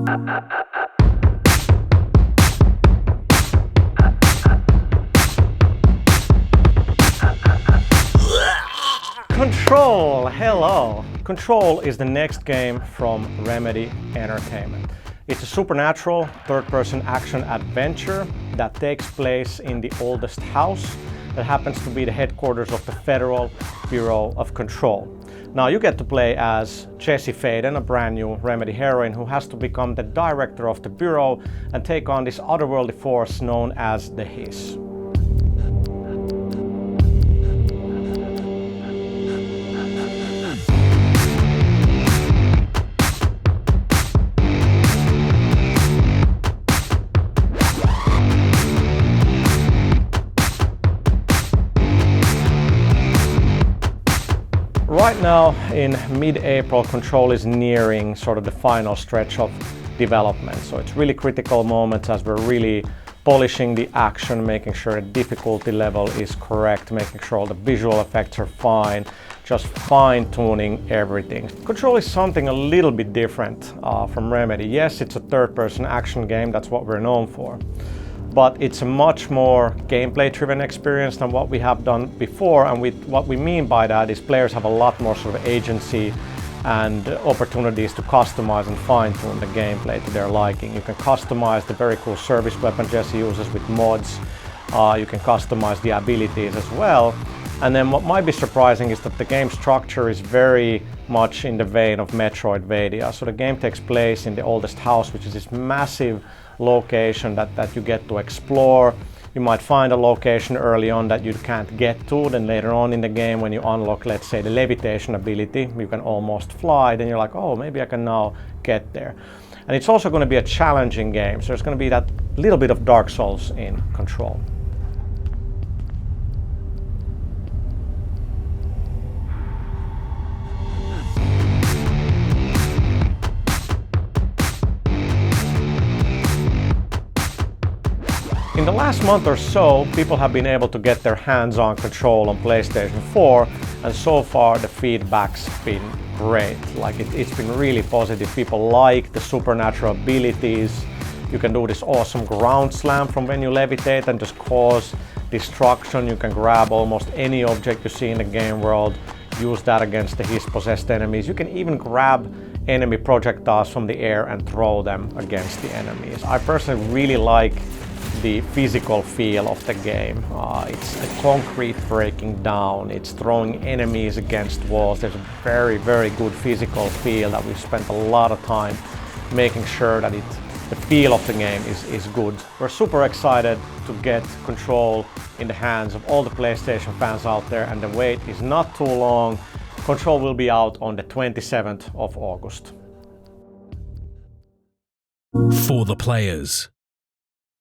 Control! Hello! Control is the next game from Remedy Entertainment. It's a supernatural third-person action adventure that takes place in the oldest house that happens to be the headquarters of the Federal Bureau of Control. Now you get to play as Jessie Faden, a brand new Remedy heroine who has to become the director of the Bureau and take on this otherworldly force known as the Hiss. Right now, in mid-April, Control is nearing sort of the final stretch of development. So it's really critical moments as we're really polishing the action, making sure the difficulty level is correct, making sure all the visual effects are fine, just fine-tuning everything. Control is something a little bit different from Remedy. Yes, it's a third-person action game, that's what we're known for. But it's a much more gameplay-driven experience than what we have done before, and what we mean by that is players have a lot more sort of agency and opportunities to customize and fine-tune the gameplay to their liking. You can customize the very cool service weapon Jessie uses with mods. You can customize the abilities as well. And then what might be surprising is that the game structure is very much in the vein of Metroidvania. So the game takes place in the oldest house, which is this massive location that you get to explore. You might find a location early on that you can't get to, then later on in the game when you unlock, let's say, the levitation ability, you can almost fly, then you're like, oh, maybe I can now get there. And it's also going to be a challenging game, so there's going to be that little bit of Dark Souls in Control. In the last month or so, people have been able to get their hands on Control on PlayStation 4, and so far the feedback's been great. Like it's been really positive. People like the supernatural abilities. You can do this awesome ground slam from when you levitate and just cause destruction. You can grab almost any object you see in the game world, use that against the Hiss-possessed enemies. You can even grab enemy projectiles from the air and throw them against the enemies. I personally really like the physical feel of the game. It's the concrete breaking down, it's throwing enemies against walls. There's a very, very good physical feel that we've spent a lot of time making sure that the feel of the game is good. We're super excited to get Control in the hands of all the PlayStation fans out there, and the wait is not too long. Control will be out on the 27th of August. For the players.